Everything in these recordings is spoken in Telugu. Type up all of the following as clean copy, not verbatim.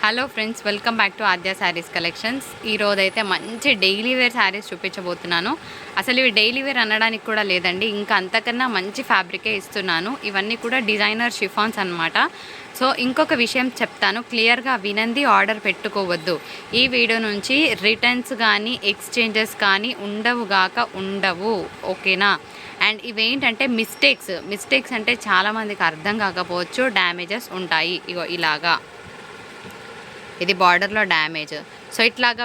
Hello friends, welcome back to Aadya saris collections. ఈరోజైతే మంచి డైలీ వేర్ శారీస్ చూపించబోతున్నాను. అసలు ఇవి డైలీ వేర్ అనడానికి కూడా లేదండి, ఇంకా అంతకన్నా మంచి ఫ్యాబ్రికే ఇస్తున్నాను. ఇవన్నీ కూడా డిజైనర్ షిఫాన్స్ అనమాట. సో ఇంకొక విషయం చెప్తాను, క్లియర్గా వినండి, ఆర్డర్ పెట్టుకోవద్దు. ఈ వీడియో నుంచి రిటర్న్స్ కానీ ఎక్స్చేంజెస్ కానీ ఉండవు, ఓకేనా? అండ్ ఇవేంటంటే మిస్టేక్స్ అంటే చాలామందికి అర్థం కాకపోవచ్చు, డ్యామేజెస్ ఉంటాయి. ఇగో ఇలాగా ఇది బార్డర్లో డ్యామేజ్. సో ఇట్లాగా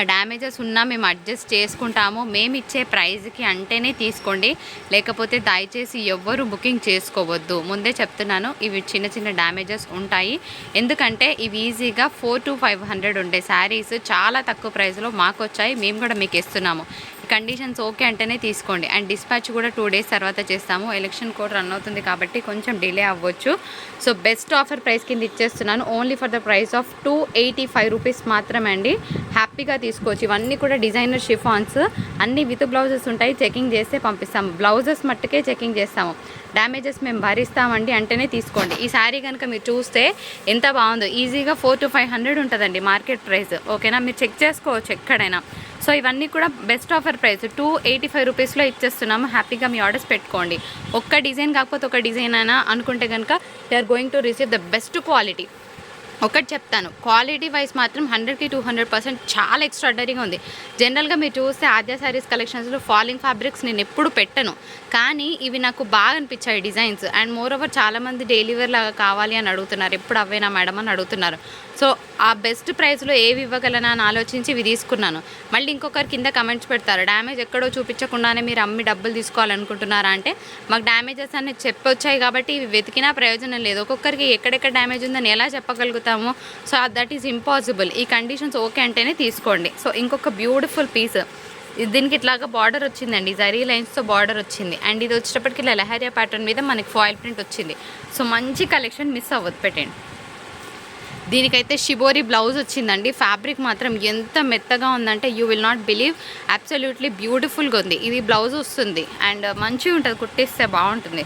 డ్యామేజెస్ ఉన్నా మేము అడ్జస్ట్ చేసుకుంటాము. మేము ఇచ్చే ప్రైజ్కి అంటేనే తీసుకోండి, లేకపోతే దయచేసి ఎవ్వరు బుకింగ్ చేసుకోవద్దు. ముందే చెప్తున్నాను, ఇవి చిన్న చిన్న డ్యామేజెస్ ఉంటాయి. ఎందుకంటే ఇవి ఈజీగా 400 to 500 ఉండే శారీస్ చాలా తక్కువ ప్రైస్లో మాకు వచ్చాయి. మేము కూడా మీకు ఇస్తున్నాము. కండిషన్స్ ఓకే అంటేనే తీసుకోండి. అండ్ డిస్పాచ్ కూడా 2 days తర్వాత చేస్తాము. ఎలక్షన్ కోడ్ రన్ అవుతుంది కాబట్టి కొంచెం డిలే అవ్వచ్చు. సో బెస్ట్ ఆఫర్ ప్రైస్ కింద ఇచ్చేస్తున్నాను. Only for the price of 285 rupees మాత్రమే అండి. హ్యాపీగా తీసుకోవచ్చు. ఇవన్నీ కూడా డిజైనర్ షిఫాన్స్, అన్నీ విత్ బ్లౌజెస్ ఉంటాయి. చెకింగ్ చేస్తే పంపిస్తాము. బ్లౌజెస్ మట్టుకే చెకింగ్ చేస్తాము. డ్యామేజెస్ మేము భరిస్తామండి అంటేనే తీసుకోండి. ఈ శారీ కనుక మీరు చూస్తే ఎంత బాగుందో, ఈజీగా 400 to 500 ఉంటుందండి మార్కెట్ ప్రైస్, ఓకేనా? మీరు చెక్ చేసుకోవచ్చు ఎక్కడైనా. సో ఇవన్నీ కూడా బెస్ట్ ఆఫర్ ప్రైస్ 285 రూపీస్లో ఇచ్చేస్తున్నాము. హ్యాపీగా మీ ఆర్డర్స్ పెట్టుకోండి. ఒక్క డిజైన్ కాకపోతే ఒక డిజైన్ అయినా అనుకుంటే కనుక they are going to receive the best quality. ఒకటి చెప్తాను, క్వాలిటీ వైజ్ మాత్రం 100కి 200% చాలా ఎక్స్ట్రాడనరీగా ఉంది. జనరల్గా మీరు చూస్తే ఆద్య శారీస్ కలెక్షన్స్లో ఫాలింగ్ ఫ్యాబ్రిక్స్ నేను ఎప్పుడు పెట్టను, కానీ ఇవి నాకు బాగా అనిపించాయి డిజైన్స్. అండ్ మోర్ ఓవర్ చాలామంది డైలీ వేర్ లాగా కావాలి అని అడుగుతున్నారు, ఎప్పుడు అవేనా మేడం అని అడుగుతున్నారు. సో ఆ బెస్ట్ ప్రైస్లో ఏవి ఇవ్వగలనా అని ఆలోచించి ఇవి తీసుకున్నాను. మళ్ళీ ఇంకొకరు కింద కమెంట్స్ పెడతారు, డ్యామేజ్ ఎక్కడో చూపించకుండానే మీరు అమ్మి డబ్బులు తీసుకోవాలనుకుంటున్నారా అంటే, మాకు డ్యామేజెస్ అనేది చెప్పొచ్చాయి కాబట్టి ఇవి వెతికినా ప్రయోజనం లేదు. ఒక్కొక్కరికి ఎక్కడెక్కడ డ్యామేజ్ ఉందని ఎలా చెప్పగలుగుతాము? So that is impossible. ఈ కండిషన్స్ ఓకే అంటేనే తీసుకోండి. సో ఇంకొక బ్యూటిఫుల్ పీస్, దీనికి ఇట్లాగా బార్డర్ వచ్చిందండి, జరీ లైన్స్తో బార్డర్ వచ్చింది. అండ్ ఇది వచ్చేటప్పటికి ఇలా లహరియా ప్యాటర్న్ మీద మనకి ఫాయిల్ ప్రింట్ వచ్చింది. సో మంచి కలెక్షన్, మిస్ అవ్వద్దు, పెట్టండి. దీనికైతే షిబోరి బ్లౌజ్ వచ్చిందండి. ఫ్యాబ్రిక్ మాత్రం ఎంత మెత్తగా ఉందంటే you will not believe, absolutely బ్యూటిఫుల్గా ఉంది. ఇది బ్లౌజ్ వస్తుంది అండ్ మంచిగా ఉంటుంది, కుట్టిస్తే బాగుంటుంది.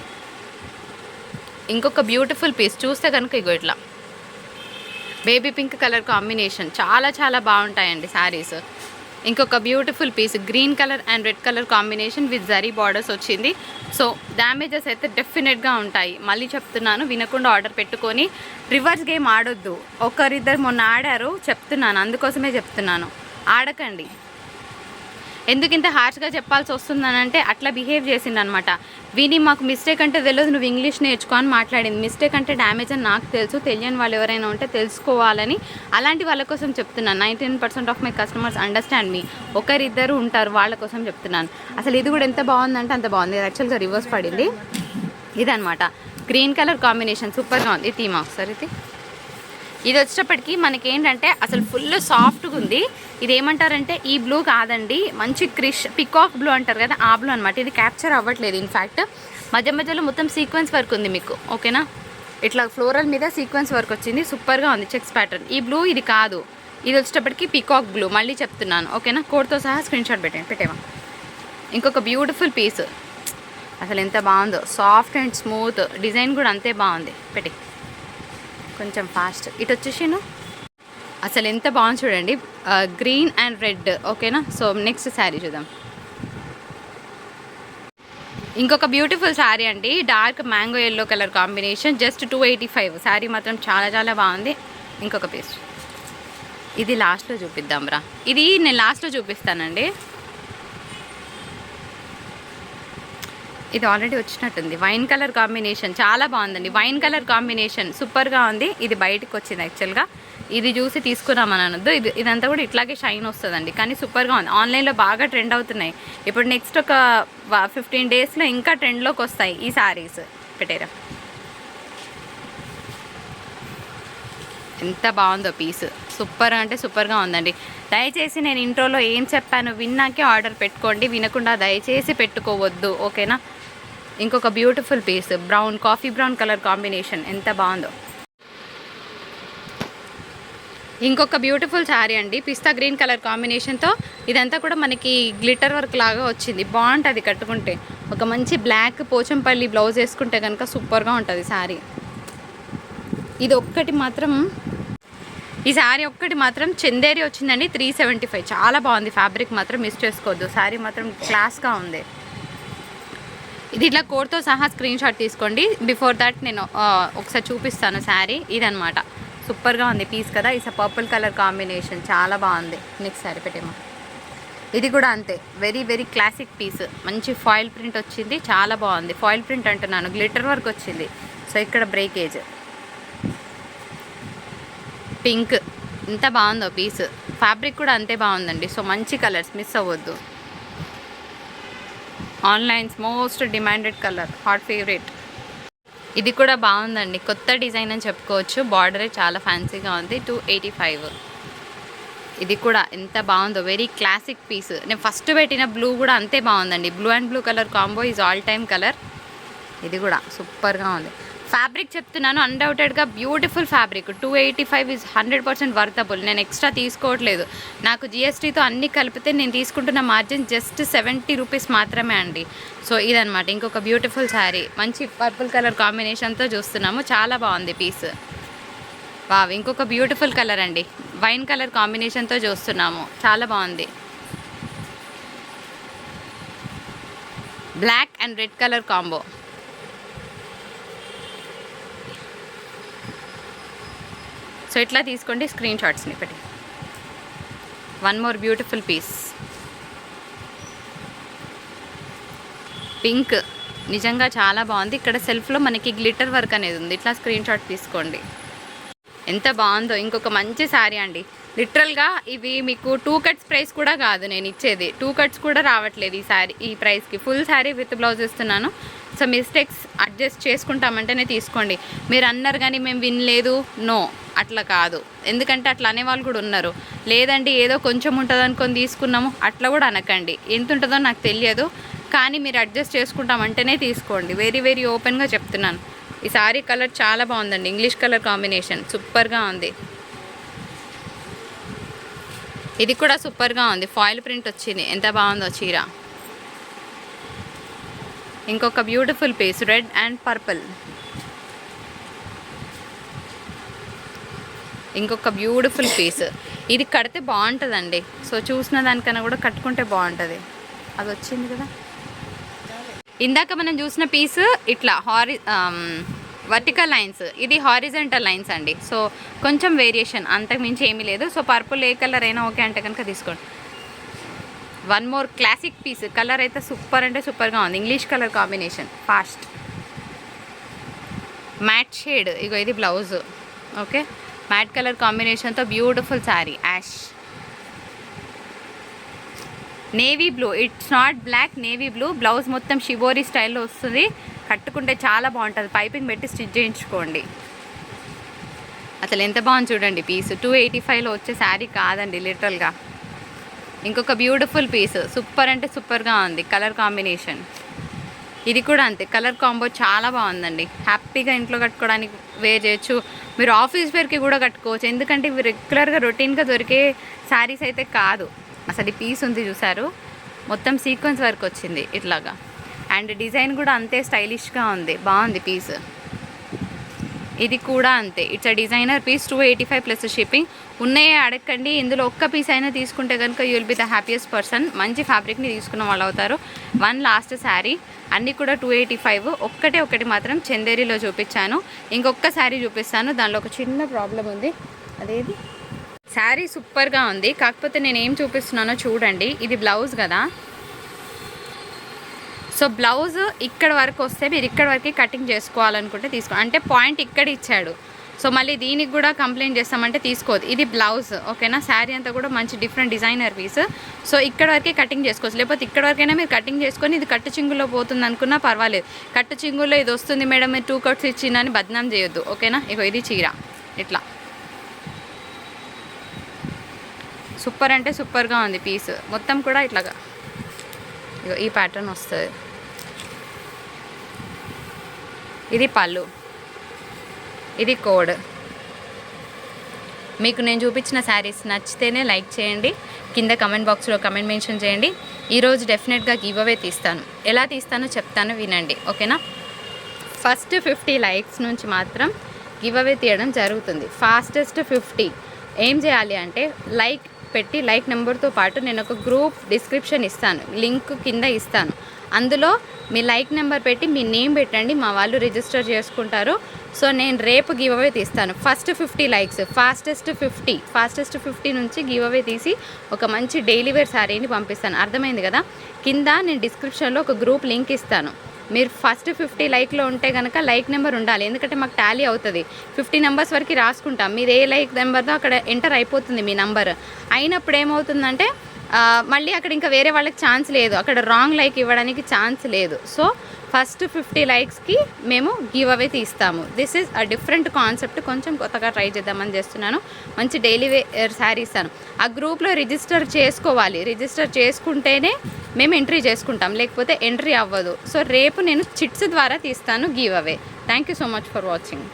ఇంకొక బ్యూటిఫుల్ పీస్ చూస్తే కనుక ఇగో ఇట్లా బేబీ పింక్ కలర్ కాంబినేషన్, చాలా చాలా బాగుంటాయండి శారీస్. ఇంకొక beautiful piece green colour and red colour combination with zari borders వచ్చింది. సో డ్యామేజెస్ అయితే డెఫినెట్గా ఉంటాయి. మళ్ళీ చెప్తున్నాను, వినకుండా ఆర్డర్ పెట్టుకొని రివర్స్ గేమ్ ఆడొద్దు. ఒకరిద్దరు మొన్న ఆడారు, చెప్తున్నాను, అందుకోసమే చెప్తున్నాను, ఆడకండి. ఎందుకు ఇంత హార్ష్గా చెప్పాల్సి వస్తుందనంటే అట్లా బిహేవ్ చేసిందనమాట. విని మాకు మిస్టేక్ అంటే తెలియదు, నువ్వు ఇంగ్లీష్ నేర్చుకో అని మాట్లాడింది. మిస్టేక్ అంటే డ్యామేజ్ అని నాకు తెలుసు, తెలియని వాళ్ళు ఎవరైనా ఉంటే తెలుసుకోవాలని అలాంటి వాళ్ళ కోసం చెప్తున్నాను. 99% ఆఫ్ మై కస్టమర్స్ అండర్స్టాండ్ మీ. ఒకరిద్దరు ఉంటారు, వాళ్ళ కోసం చెప్తున్నాను. అసలు ఇది కూడా ఎంత బాగుందంటే అంత బాగుంది. ఇది యాక్చువల్గా రివర్స్ పడింది. ఇదనమాట గ్రీన్ కలర్ కాంబినేషన్, సూపర్గా ఉంది. ఇది తీమా ఒకసారి. ఇది వచ్చేటప్పటికి మనకి ఏంటంటే అసలు ఫుల్ సాఫ్ట్గా ఉంది. ఇది ఏమంటారంటే ఈ బ్లూ కాదండి, మంచి పికాక్ బ్లూ అంటారు కదా, ఆ బ్లూ అనమాట. ఇది క్యాప్చర్ అవ్వట్లేదు. ఇన్ఫ్యాక్ట్ మధ్యలో మొత్తం సీక్వెన్స్ వర్క్ ఉంది మీకు, ఓకేనా? ఇట్లా ఫ్లోరల్ మీద సీక్వెన్స్ వర్క్ వచ్చింది, సూపర్గా ఉంది. Checks pattern. ఈ బ్లూ ఇది కాదు, ఇది వచ్చేటప్పటికి పికాక్ బ్లూ. మళ్ళీ చెప్తున్నాను, ఓకేనా? కోడ్తో సహా స్క్రీన్ షాట్ పెట్టేవా. ఇంకొక బ్యూటిఫుల్ పీస్, అసలు ఎంత బాగుందో, సాఫ్ట్ అండ్ స్మూత్. డిజైన్ కూడా అంతే బాగుంది. పెట్టి కొంచెం ఫాస్ట్ ఇటు వచ్చేసాను. అసలు ఎంత బాగుంది చూడండి, గ్రీన్ అండ్ రెడ్, ఓకేనా? సో నెక్స్ట్ శారీ చూద్దాం. ఇంకొక బ్యూటిఫుల్ శారీ అండి, dark mango yellow colour combination, just 285. Sari మాత్రం చాలా చాలా బాగుంది. ఇంకొక పీస్, ఇది లాస్ట్లో చూపిద్దాం రా. ఇది నేను లాస్ట్లో చూపిస్తానండి. ఇది ఆల్రెడీ వచ్చినట్టుంది. వైన్ కలర్ కాంబినేషన్ చాలా బాగుందండి. వైన్ కలర్ కాంబినేషన్ సూపర్గా ఉంది. ఇది బయటకు వచ్చింది యాక్చువల్గా, ఇది చూసి తీసుకున్నామని అనొద్దు. ఇదంతా కూడా ఇట్లాగే షైన్ వస్తుందండి, కానీ సూపర్గా ఉంది. ఆన్లైన్లో బాగా ట్రెండ్ అవుతున్నాయి. ఇప్పుడు నెక్స్ట్ ఒక 15 daysలో ఇంకా ట్రెండ్లోకి వస్తాయి ఈ శారీస్. పెట్టేరా, ఎంత బాగుందో పీస్, సూపర్ అంటే సూపర్గా ఉందండి. దయచేసి నేను ఇంట్రోలో ఏం చెప్పాను విన్నాకే ఆర్డర్ పెట్టుకోండి, వినకుండా దయచేసి పెట్టుకోవద్దు, ఓకేనా? ఇంకొక beautiful piece brown, coffee brown colour combination, ఎంత బాగుందో. ఇంకొక బ్యూటిఫుల్ శారీ అండి, పిస్తా గ్రీన్ కలర్ కాంబినేషన్తో. ఇదంతా కూడా మనకి గ్లిటర్ వర్క్ లాగా వచ్చింది, బాగుంటుంది కట్టుకుంటే. ఒక మంచి బ్లాక్ పోచంపల్లి బ్లౌజ్ వేసుకుంటే కనుక సూపర్గా ఉంటుంది శారీ. ఇది ఒక్కటి మాత్రం ఈ శారీ ఒక్కటి మాత్రం చందేరి వచ్చిందండి 375. చాలా బాగుంది. ఫ్యాబ్రిక్ మాత్రం మిస్ చేసుకోవద్దు. శారీ మాత్రం క్లాస్గా ఉంది. ఇది ఇట్లా కోడ్తో సహా స్క్రీన్ షాట్ తీసుకోండి. బిఫోర్ దాట్ నేను ఒకసారి చూపిస్తాను శారీ. ఇదనమాట, సూపర్గా ఉంది పీస్ కదా. ఇస్ పర్పుల్ కలర్ కాంబినేషన్, చాలా బాగుంది. నెక్స్ట్ శారీ పెట్టేమా. ఇది కూడా అంతే, వెరీ వెరీ క్లాసిక్ పీస్. మంచి ఫాయిల్ ప్రింట్ వచ్చింది, చాలా బాగుంది. ఫాయిల్ ప్రింట్ అంటున్నాను, గ్లిటర్ వర్క్ వచ్చింది. సో ఇక్కడ బ్రేకేజ్ పింక్, ఎంత బాగుందో పీస్. ఫ్యాబ్రిక్ కూడా అంతే బాగుందండి. సో మంచి కలర్స్, మిస్ అవ్వద్దు. Onlines most demanded colour, hot favourite. ఇది కూడా బాగుందండి, కొత్త డిజైన్ అని చెప్పుకోవచ్చు. బార్డరే చాలా ఫ్యాన్సీగా ఉంది. 285. ఇది కూడా ఎంత బాగుందో, వెరీ క్లాసిక్ పీస్. నేను ఫస్ట్ పెట్టిన బ్లూ కూడా అంతే బాగుందండి. Blue and blue colour combo is all time colour. ఇది కూడా సూపర్గా ఉంది. ఫ్యాబ్రిక్ చెప్తున్నాను, అన్డౌటెడ్గా బ్యూటిఫుల్ ఫ్యాబ్రిక్. 285 is 100% worthable. నేను ఎక్స్ట్రా తీసుకోవట్లేదు. నాకు జిఎస్టీతో అన్నీ కలిపితే నేను తీసుకుంటున్న మార్జిన్ జస్ట్ 70 రూపీస్ మాత్రమే అండి. సో ఇదనమాట ఇంకొక బ్యూటిఫుల్ శారీ. మంచి పర్పుల్ కలర్ కాంబినేషన్తో చూస్తున్నాము, చాలా బాగుంది పీస్. వావ్, ఇంకొక బ్యూటిఫుల్ కలర్ అండి, వైన్ కలర్ కాంబినేషన్తో చూస్తున్నాము, చాలా బాగుంది. Black and red colour combo. So ఇట్లా తీసుకోండి స్క్రీన్ షాట్స్ని పెట్టి. One more beautiful piece, pink, నిజంగా చాలా బాగుంది. ఇక్కడ సెల్ఫ్లో మనకి గ్లిటర్ వర్క్ అనేది ఉంది. ఇట్లా స్క్రీన్ షాట్ తీసుకోండి, ఎంత బాగుందో. ఇంకొక మంచి శారీ అండి. లిటరల్గా ఇవి మీకు 2 కట్స్ ప్రైస్ కూడా కాదు నేను ఇచ్చేది. 2 కట్స్ కూడా రావట్లేదు ఈ శారీ ఈ ప్రైస్కి. ఫుల్ శారీ విత్ బ్లౌజ్ ఇస్తున్నాను. సో మిస్టేక్స్ అడ్జస్ట్ చేసుకుంటామంటేనే తీసుకోండి. మీరు అన్నారు కానీ మేము వినలేదు, నో అట్లా కాదు. ఎందుకంటే అట్లా అనేవాళ్ళు కూడా ఉన్నారు. లేదండి ఏదో కొంచెం ఉంటుంది అనుకొని తీసుకున్నాము, అట్లా కూడా అనకండి. ఎంత ఉంటుందో నాకు తెలియదు, కానీ మీరు అడ్జస్ట్ చేసుకుంటామంటేనే తీసుకోండి. వెరీ వెరీ ఓపెన్గా చెప్తున్నాను. ఈ శారీ కలర్ చాలా బాగుందండి, ఇంగ్లీష్ కలర్ కాంబినేషన్ సూపర్గా ఉంది. ఇది కూడా సూపర్గా ఉంది, ఫాయిల్ ప్రింట్ వచ్చింది, ఎంత బాగుందో చీర. ఇంకొక beautiful piece, red and purple. ఇంకొక బ్యూటిఫుల్ పీస్. ఇది కడితే బాగుంటుందండి. సో చూసిన దానికన్నా కూడా కట్టుకుంటే బాగుంటుంది. అది వచ్చింది కదా ఇందాక మనం చూసిన పీస్. ఇట్లా వర్టికల్ లైన్స్, ఇది హారిజంటల్ లైన్స్ అండి. సో కొంచెం వేరియేషన్, అంతకుమించి ఏమీ లేదు. సో పర్పుల్ ఏ కలర్ అయినా ఓకే అంటే కనుక తీసుకోండి. One more classic piece. Colour అయితే సూపర్ అంటే సూపర్గా ఉంది, English colour combination, fast matte shade. ఇగో ఇది బ్లౌజ్, ఓకే, మ్యాట్ కలర్ కాంబినేషన్తో beautiful sari. Ash navy blue, it's not black, navy blue. Blouse మొత్తం షిబోరీ స్టైల్లో వస్తుంది. కట్టుకుంటే చాలా బాగుంటుంది. పైపింగ్ పెట్టి స్టిచ్ చేయించుకోండి. అసలు ఎంత బాగుంది చూడండి పీస్. 285లో వచ్చే శారీ కాదండి లిటరల్గా. ఇంకొక బ్యూటిఫుల్ పీస్, సూపర్ అంటే సూపర్గా ఉంది కలర్ కాంబినేషన్. ఇది కూడా అంతే, కలర్ కాంబో చాలా బాగుందండి. హ్యాపీగా ఇంట్లో కట్టుకోవడానికి వేర్ చేయొచ్చు. మీరు ఆఫీస్ వేర్కి కూడా కట్టుకోవచ్చు. ఎందుకంటే ఇవి రెగ్యులర్గా రొటీన్గా దొరికే శారీస్ అయితే కాదు. అసలు ఈ పీస్ ఉంది చూసారు, మొత్తం సీక్వెన్స్ వర్క్ వచ్చింది ఇట్లాగా. అండ్ డిజైన్ కూడా అంతే స్టైలిష్గా ఉంది, బాగుంది పీస్. ఇది కూడా అంతే, it's a designer piece. 285 plus shipping. ఉన్నాయే అడగండి. ఇందులో ఒక్క పీస్ అయినా తీసుకుంటే కనుక you will be the happiest person. మంచి ఫ్యాబ్రిక్ని తీసుకున్న వాళ్ళు అవుతారు. వన్ లాస్ట్ శారీ, అన్నీ కూడా 285. ఒకటి మాత్రం చందేరిలో చూపించాను. ఇంకొక శారీ చూపిస్తాను, దానిలో ఒక చిన్న ప్రాబ్లం ఉంది. అదేది, శారీ సూపర్గా ఉంది, కాకపోతే నేను ఏం చూపిస్తున్నానో చూడండి. ఇది బ్లౌజ్ కదా, సో బ్లౌజ్ ఇక్కడ వరకు వస్తే మీరు ఇక్కడ వరకు కటింగ్ చేసుకోవాలనుకుంటే తీసుకో. అంటే పాయింట్ ఇక్కడ ఇచ్చాడు. సో మళ్ళీ దీనికి కూడా కంప్లైంట్ చేస్తామంటే తీసుకోవద్దు. ఇది బ్లౌజ్, ఓకేనా. శారీ అంతా కూడా మంచి డిఫరెంట్ డిజైనర్ పీస్. సో ఇక్కడ వరకే కటింగ్ చేసుకోవచ్చు. లేకపోతే ఇక్కడ వరకైనా మీరు కటింగ్ చేసుకొని ఇది కట్టు చింగుల్లో పోతుంది అనుకున్నా పర్వాలేదు. కట్టు చింగుల్లో ఇది వస్తుంది మేడం, మీరు 2 కట్స్ ఇచ్చిందని బద్నాం చేయొద్దు, ఓకేనా. ఇగో ఇది చీర, ఇట్లా సూపర్ అంటే సూపర్గా ఉంది పీస్. మొత్తం కూడా ఇట్లాగా ఇగో ఈ ప్యాటర్న్ వస్తుంది. ఇది పళ్ళు, ఇది కోడ్. మీకు నేను చూపించిన శారీస్ నచ్చితేనే లైక్ చేయండి, కింద కమెంట్ బాక్స్లో కమెంట్ మెన్షన్ చేయండి. ఈరోజు డెఫినెట్గా గివ్ అవే తీస్తాను. ఎలా తీస్తానో చెప్తాను, వినండి, ఓకేనా. ఫస్ట్ 50 లైక్స్ నుంచి మాత్రం గివ్ అవే తీయడం జరుగుతుంది. ఫాస్టెస్ట్ 50 ఏం చేయాలి అంటే లైక్ పెట్టి లైక్ నెంబర్తో పాటు నేను ఒక గ్రూప్ డిస్క్రిప్షన్ ఇస్తాను, లింక్ కింద ఇస్తాను. అందులో మీ లైక్ నెంబర్ పెట్టి మీ నేమ్ పెట్టండి, మా వాళ్ళు రిజిస్టర్ చేసుకుంటారు. సో నేను రేపు గివ్ అవే తీస్తాను. ఫస్ట్ 50 లైక్స్, ఫాస్టెస్ట్ 50 నుంచి గివ్ అవే తీసి ఒక మంచి డైలీ వేర్ శారీని పంపిస్తాను. అర్థమైంది కదా? కింద నేను డిస్క్రిప్షన్లో ఒక గ్రూప్ లింక్ ఇస్తాను. మీరు ఫస్ట్ 50 లైక్లో ఉంటే కనుక లైక్ నెంబర్ ఉండాలి, ఎందుకంటే మాకు టాలీ అవుతుంది. 50 నెంబర్స్ వరకు రాసుకుంటాం. మీరు ఏ లైక్ నెంబర్తో అక్కడ ఎంటర్ అయిపోతుంది మీ నంబర్. అయినప్పుడు ఏమవుతుందంటే మళ్ళీ అక్కడ ఇంకా వేరే వాళ్ళకి ఛాన్స్ లేదు, అక్కడ రాంగ్ లైక్ ఇవ్వడానికి ఛాన్స్ లేదు. సో ఫస్ట్ 50 లైక్స్కి మేము గివ్ అవే తీస్తాము. This is a different concept, కొంచెం కొత్తగా ట్రై చేద్దామని చేస్తున్నాను. మంచి డైలీ వేర్ శారీ ఇస్తాను. ఆ గ్రూప్లో రిజిస్టర్ చేసుకోవాలి, రిజిస్టర్ చేసుకుంటేనే మేము ఎంట్రీ చేసుకుంటాం, లేకపోతే ఎంట్రీ అవ్వదు. సో రేపు నేను చిట్స్ ద్వారా తీస్తాను give away. Thank you so much for watching.